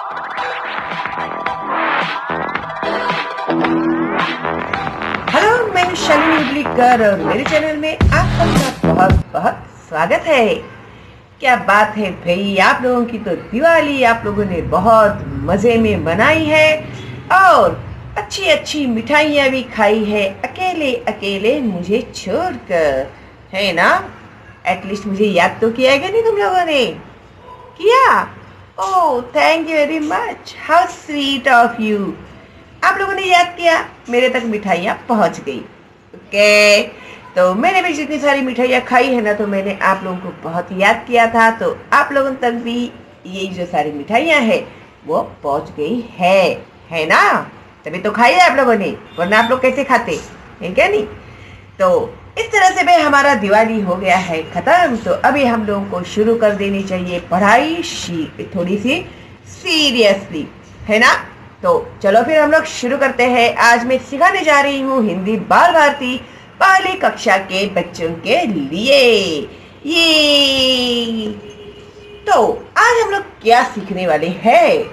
Hello, मैं शालिनी उबलीकर और मेरे चैनल में आप सबका बहुत बहुत स्वागत है। क्या बात है भाई, आप लोगों की तो दिवाली आप लोगों ने बहुत मजे में मनाई है और अच्छी अच्छी मिठाइयाँ भी खाई है, अकेले अकेले मुझे छोड़कर, है ना। एटलीस्ट मुझे याद तो किया क्या नहीं तुम लोगों ने? किया? Oh, thank you very much, how sweet of you. आप लोगों ने याद किया, मेरे तक मिठाइयाँ पहुँच गई। ओके, तो मैंने भी जितनी सारी मिठाइयाँ खाई है ना, तो मैंने आप लोगों को बहुत याद किया था, तो आप लोगों तक भी ये जो सारी मिठाइयाँ हैं वो पहुँच गई है ना। तभी तो खाई है आप लोगों ने, वरना आप लोग कैसे खाते हैं क्या नहीं। तो इस तरह से भाई हमारा दिवाली हो गया है खत्म। तो अभी हम लोगों को शुरू कर देनी चाहिए पढ़ाई थोड़ी सी सीरियसली, है ना। तो चलो फिर हम लोग शुरू करते हैं। आज मैं सिखाने जा रही हूँ हिंदी बाल भारती पहली कक्षा के बच्चों के लिए। ये तो आज हम लोग क्या सीखने वाले हैं?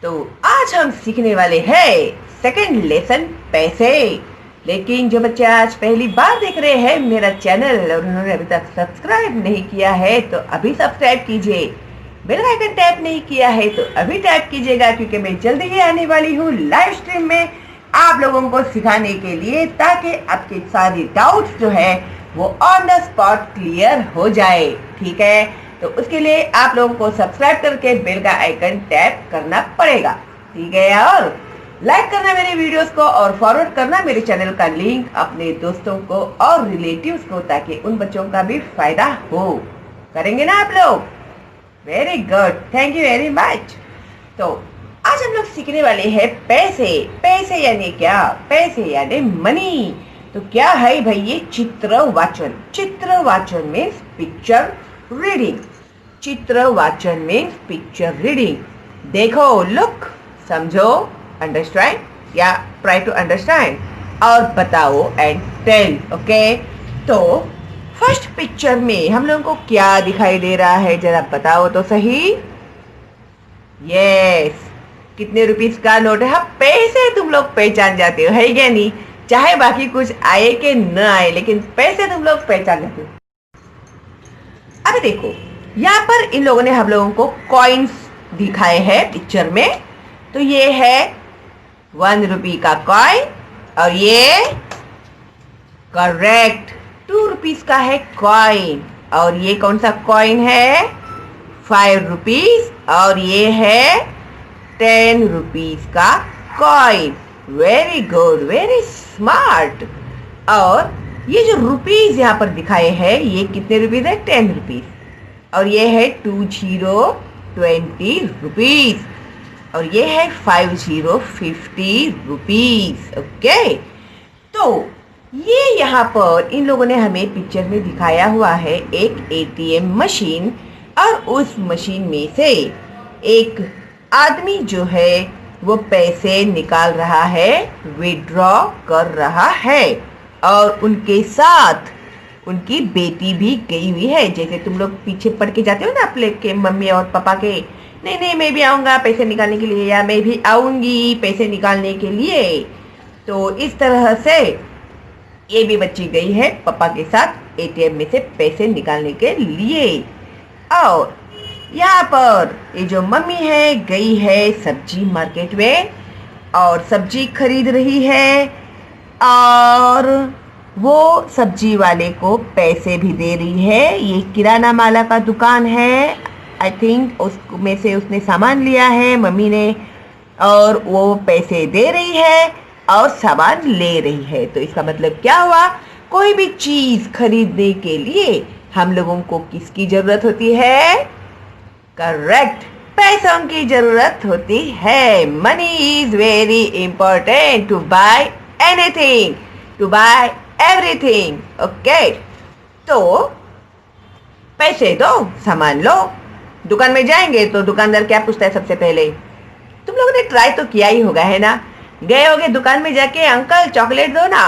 तो आज हम सीखने वाले हैं सेकंड लेसन पैसे। लेकिन जो बच्चे आज पहली बार देख रहे हैं मेरा चैनल और उन्होंने अभी तक सब्सक्राइब नहीं किया है तो अभी सब्सक्राइब कीजिए। बेल आइकन टैप नहीं किया है तो अभी टैप कीजिएगा, क्योंकि मैं जल्दी ही आने वाली हूँ लाइव स्ट्रीम में आप लोगों को सिखाने के लिए, ताकि आपके सारे डाउट्स जो है वो ऑन द स्पॉट क्लियर हो जाए। ठीक है, तो उसके लिए आप लोगों को सब्सक्राइब करके बेल का आइकन टैप करना पड़ेगा। ठीक है, और लाइक करना मेरे वीडियोस को और फॉरवर्ड करना मेरे चैनल का लिंक अपने दोस्तों को और रिलेटिव्स को, ताकि उन बच्चों का भी फायदा हो। करेंगे ना आप लोग? Very good, thank you very much. तो आज हम लोग सीखने वाले हैं पैसे। पैसे यानी क्या? पैसे यानी मनी। तो क्या है भाई ये? चित्र वाचन। चित्र वाचन मीन्स पिक्चर रीडिंग। चित्र वाचन मीन्स पिक्चर रीडिंग। देखो, लुक, समझो, अंडरस्टैंड या ट्राई टू अंडरस्टैंड और बताओ एंड टेल। ओके, तो फर्स्ट पिक्चर में हम लोगों को क्या दिखाई दे रहा है, जरा बताओ तो सही। यस, कितने रुपीस का नोट है? हाँ, पैसे तुम लोग पहचान जाते हो, है क्या नहीं? चाहे बाकी कुछ आए कि न आए, लेकिन पैसे तुम लोग पहचान जाते हो। अभी देखो, यहाँ पर इन लोगों ने हम लोगों को कॉइन्स दिखाए हैं पिक्चर में। तो ये है 1 रुपी का कॉइन और ये करेक्ट 2 रुपीस का है कॉइन। और ये कौन सा कॉइन है? 5 रुपीस। और ये है 10 रुपीस का coin. Very good, very smart. और ये जो रुपीस यहाँ पर दिखाए हैं, ये कितने रुपीस है? 10 रुपीस। और ये है 20 रुपीस। और ये है 50 रुपीस। ओके, तो ये यहाँ पर इन लोगों ने हमें पिक्चर में दिखाया हुआ है एक एटीएम मशीन, और उस मशीन में से एक आदमी जो है वो पैसे निकाल रहा है, विड्रॉ कर रहा है, और उनके साथ उनकी बेटी भी गई हुई है। जैसे तुम लोग पीछे पढ़ के जाते हो ना अपने के मम्मी और पापा के, नहीं मैं भी आऊँगा पैसे निकालने के लिए, या मैं भी आऊँगी पैसे निकालने के लिए। तो इस तरह से ये भी बच्ची गई है पापा के साथ एटीएम में से पैसे निकालने के लिए। और यहाँ पर ये जो मम्मी है गई है सब्जी मार्केट में और सब्जी खरीद रही है, और वो सब्जी वाले को पैसे भी दे रही है। ये किराना माला का दुकान है, आई थिंक उसमें से उसने सामान लिया है मम्मी ने, और वो पैसे दे रही है और सामान ले रही है। तो इसका मतलब क्या हुआ? कोई भी चीज खरीदने के लिए हम लोगों को किसकी जरूरत होती है? करेक्ट, पैसों की जरूरत होती है। Money is very important to buy anything, to buy everything. Okay, तो पैसे दो, सामान लो। दुकान में जाएंगे तो दुकानदार क्या पूछता है सबसे पहले? तुम लोगों ने ट्राई तो किया ही होगा, है ना? गए होगे दुकान में जाके, अंकल चॉकलेट दो ना।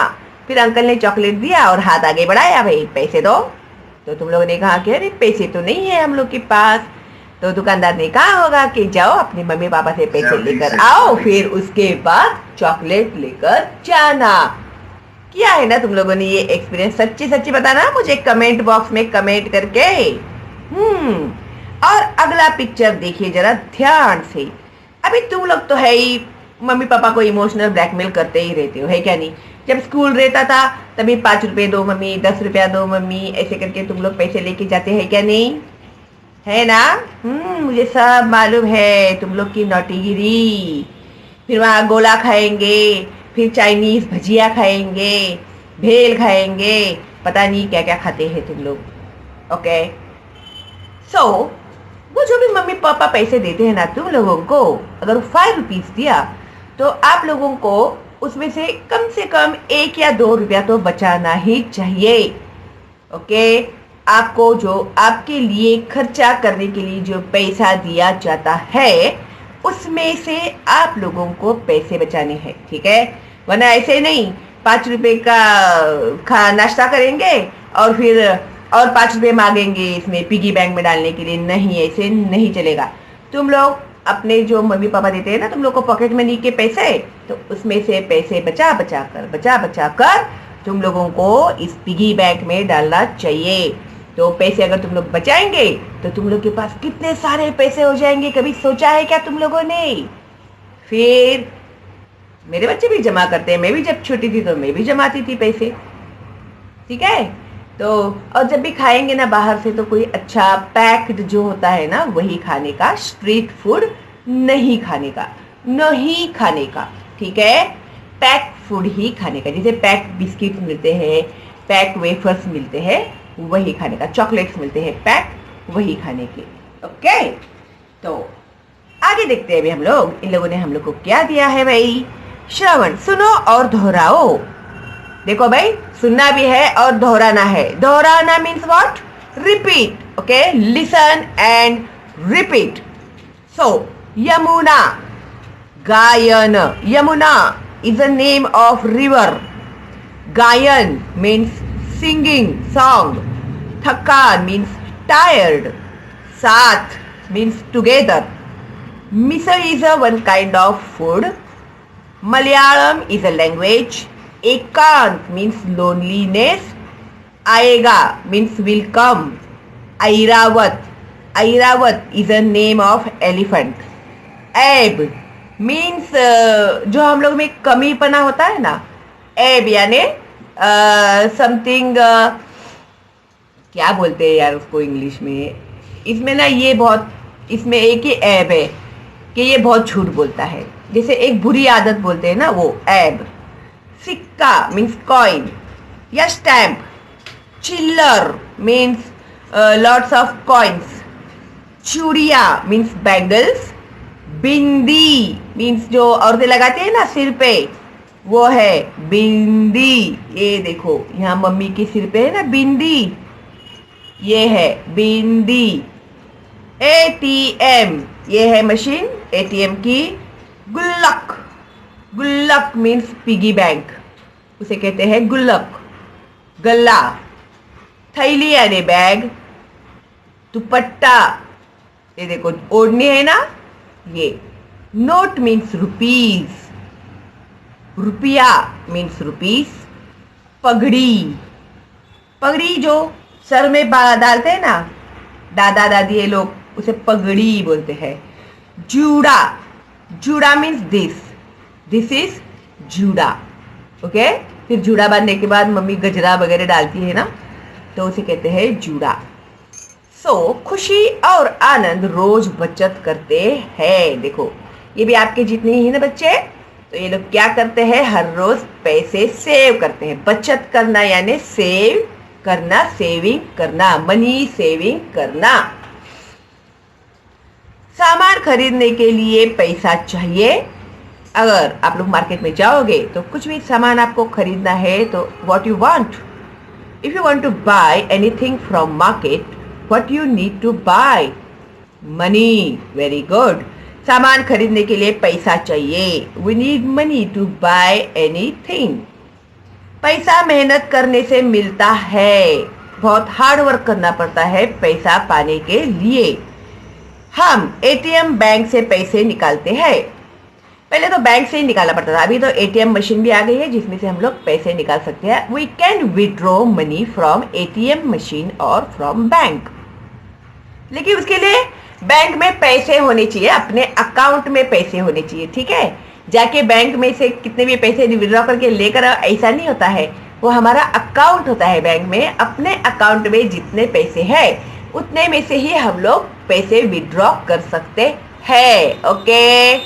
फिर अंकल ने चॉकलेट दिया और हाथ आगे बढ़ाया, भाई पैसे दो। तो तुम लोगों ने कहा कि अरे पैसे तो नहीं है हम लोग के पास। तो दुकानदार ने कहा होगा कि जाओ अपने मम्मी पापा से पैसे लेकर आओ, फिर उसके बाद चॉकलेट लेकर जाना। किया है ना तुम लोगों ने ये एक्सपीरियंस? सच्ची सच्ची बताना मुझे कमेंट बॉक्स में कमेंट करके। और अगला पिक्चर देखिए जरा ध्यान से। अभी तुम लोग तो है ही मम्मी पापा को इमोशनल ब्लैकमेल करते ही रहते हो, है क्या नहीं? जब स्कूल रहता था तभी 5 रुपए दो मम्मी, 10 रुपया दो मम्मी, ऐसे करके तुम लोग पैसे लेके जाते हैं क्या नहीं? है ना? मुझे सब मालूम है तुम लोग की नौटीगिरी। फिर वहाँ गोला खाएंगे, फिर चाइनीज भजिया खाएंगे, भेल खाएंगे, पता नहीं क्या क्या खाते हैं तुम लोग। ओके, सो वो जो भी मम्मी पापा पैसे देते हैं ना तुम लोगों को, अगर 5 रुपीज दिया तो आप लोगों को उसमें से कम 1 या 2 रुपया तो बचाना ही चाहिए। ओके, आपको जो आपके लिए खर्चा करने के लिए जो पैसा दिया जाता है उसमें से आप लोगों को पैसे बचाने हैं, ठीक है? वरना ऐसे नहीं 5 रुपए का नाश्ता करेंगे और फिर और 5 रुपए मांगेंगे इसमें पिगी बैंक में डालने के लिए। नहीं, ऐसे नहीं चलेगा। तुम लोग अपने जो मम्मी पापा देते हैं ना तुम लोग को पॉकेट मनी के पैसे, तो उसमें से पैसे बचा बचा कर तुम लोगों को इस पिगी बैंक में डालना चाहिए। तो पैसे अगर तुम लोग बचाएंगे तो तुम लोग के पास कितने सारे पैसे हो जाएंगे, कभी सोचा है क्या तुम लोगों ने? फिर मेरे बच्चे भी जमा करते हैं, मैं भी जब छोटी थी तो मैं भी जमाती थी पैसे, ठीक है? तो और जब भी खाएंगे ना बाहर से तो कोई अच्छा पैक्ड जो होता है ना वही खाने का, स्ट्रीट फूड नहीं खाने का, ठीक है? पैक फूड ही खाने का, जैसे पैक बिस्किट मिलते हैं, पैक वेफर्स मिलते हैं, वही खाने का, चॉकलेट्स मिलते हैं पैक, वही खाने के। ओके, तो आगे देखते हैं अभी हम लोग। इन लोगों ने हम लोग को क्या दिया है भाई? श्रवण, सुनो और दोहराओ। देखो भाई, सुनना भी है और दोहराना है। दोहराना means what? Repeat. Okay, listen and repeat. So Yamuna, गायन। Yamuna is a name of river. Gayan means singing, song. Thakan means tired. Saath means together. Misal is a one kind of food. Malayalam is a language. Ekant means loneliness. Aega means will come. Airavat is a name of elephant. Ab means जो हम लोग में कमीपना होता है ना, एब यानी something, क्या बोलते हैं यार उसको इंग्लिश में? इसमें ना ये बहुत, इसमें एक ही एब है कि ये बहुत झूठ बोलता है, जैसे एक बुरी आदत बोलते हैं ना, वो एब। सिक्का मीन्स कॉइन या स्टैम्प। चिल्लर मीन्स लॉट्स ऑफ कॉइन्स। चूड़िया मीन्स बैंगल्स। बिंदी मीन्स जो औरतें लगाते हैं ना सिर पे, वो है बिंदी। ये देखो यहाँ मम्मी के सिर पे है ना बिंदी, ये है बिंदी। एटीएम, ये है मशीन एटीएम की। गुल्लक, गुल्लक मीन्स पिगी बैंक, उसे कहते हैं गुल्लक। गल्ला, थैली यानी बैग। दुपट्टा, ये देखो ओढ़नी है ना, ये। Note means rupees. रुपया मीन्स रुपीज। पगड़ी, पगड़ी जो सर में डालते हैं ना दादा दादी ये लोग, उसे पगड़ी बोलते हैं। जूड़ा, जूड़ा मीन्स दिस इज जूड़ा। ओके, फिर जूड़ा बांधने के बाद मम्मी गजरा वगैरह डालती है ना, तो उसे कहते हैं जूड़ा। सो खुशी और आनंद रोज बचत करते हैं। देखो ये भी आपके जितने ही है ना बच्चे, तो ये लोग क्या करते हैं? हर रोज पैसे सेव करते हैं। बचत करना यानी सेव करना, सेविंग करना, मनी सेविंग करना। सामान खरीदने के लिए पैसा चाहिए। अगर आप लोग मार्केट में जाओगे तो कुछ भी सामान आपको खरीदना है तो what you want, if you want to buy anything from market, what you need to buy? Money. Very good. सामान खरीदने के लिए पैसा चाहिए। We need money to buy anything. पैसा मेहनत करने से मिलता है, बहुत हार्ड वर्क करना पड़ता है पैसा पाने के लिए। हम एटीएम बैंक से पैसे निकालते हैं। पहले तो बैंक से ही निकालना पड़ता था, अभी तो एटीएम मशीन भी आ गई है जिसमें से हम लोग पैसे निकाल सकते हैं। We can withdraw money from ATM machine और फ्रॉम बैंक। लेकिन उसके लिए बैंक में पैसे होने चाहिए, अपने अकाउंट में पैसे होने चाहिए, ठीक है। जाके बैंक में से कितने भी पैसे विड्रॉ करके लेकर ऐसा नहीं होता है। वो हमारा अकाउंट होता है बैंक में, अपने अकाउंट में जितने पैसे हैं उतने में से ही हम लोग पैसे विड्रॉ कर सकते हैं। ओके,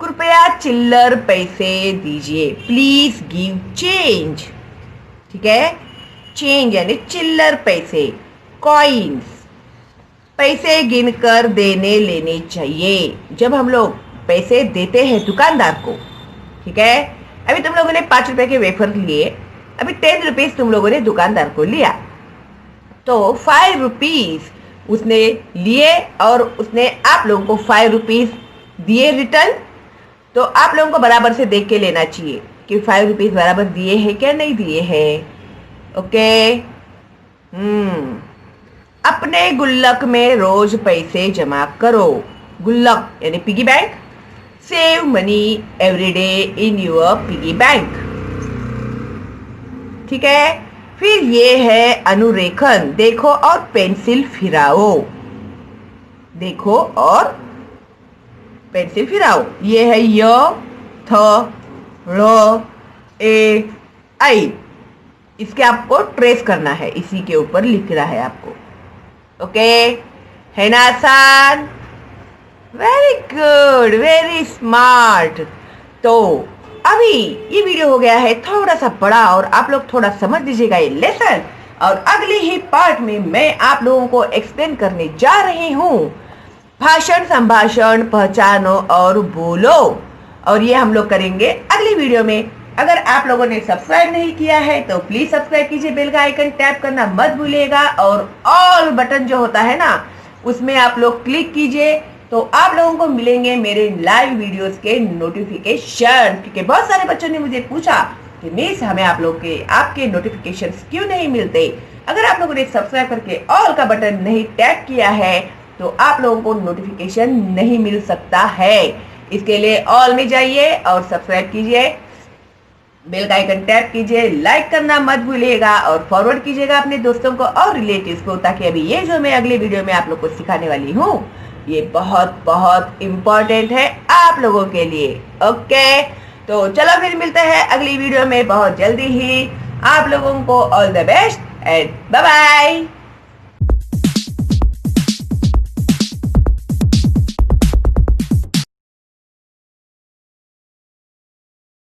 कृपया चिल्लर पैसे दीजिए, प्लीज गिव चेंज। ठीक है, चेंज यानी चिल्लर पैसे, कॉइन्स। पैसे गिनकर देने लेने चाहिए। जब हम लोग पैसे देते हैं दुकानदार को, ठीक है, अभी तुम लोगों ने 5 रुपए के वेफर लिए, अभी 10 रुपीज तुम लोगों ने दुकानदार को लिया, तो 5 रुपीज उसने लिए और उसने आप लोगों को 5 रुपीज दिए रिटर्न। तो आप लोगों को बराबर से देख के लेना चाहिए कि 5 रुपीज बराबर दिए हैं क्या नहीं दिए हैं। ओके, अपने गुल्लक में रोज पैसे जमा करो। गुल्लक यानी piggy bank. Save money every day in your piggy bank. ठीक है, फिर ये है अनुरेखन। देखो और पेंसिल फिराओ, देखो और पेंसिल फिराओ। ये है य, थ, र, ए, आई। इसके आपको ट्रेस करना है, इसी के ऊपर लिखना है आपको। ओके, है ना आसान? Very good, very smart. तो अभी ये वीडियो हो गया है थोड़ा सा बड़ा और आप लोग थोड़ा समझ लीजिएगा ये लेसन। और अगले ही पार्ट में मैं आप लोगों को एक्सप्लेन करने जा रही हूँ भाषण, संभाषण, पहचानो और बोलो। और ये हम लोग करेंगे अगली वीडियो में। अगर आप लोगों ने सब्सक्राइब नहीं किया है तो प्लीज सब्सक्राइब कीजिए, बेल का आइकन टैप करना मत भूलिएगा और ऑल बटन जो होता है ना उसमें आप लोग क्लिक कीजिए, तो आप लोगों को मिलेंगे मेरे लाइव वीडियोस के नोटिफिकेशन। क्योंकि बहुत सारे बच्चों ने मुझे पूछा कि मिस हमें आप लोग के आपके नोटिफिकेशंस क्यों नहीं मिलते। अगर आप लोगों ने सब्सक्राइब करके ऑल का बटन नहीं टैप किया है तो आप लोगों को नोटिफिकेशन नहीं मिल सकता है। इसके लिए ऑल में जाइए और सब्सक्राइब कीजिए, बेल का आइकन टैप कीजिए, लाइक करना मत भूलिएगा और फॉरवर्ड कीजिएगा अपने दोस्तों को और रिलेटिव्स को, ताकि अभी ये जो मैं अगले वीडियो में आप लोग को सिखाने वाली हूँ ये बहुत बहुत इम्पोर्टेंट है आप लोगों के लिए। ओके, तो चलो फिर मिलते हैं अगली वीडियो में बहुत जल्दी ही। आप लोगों को all the best and bye bye.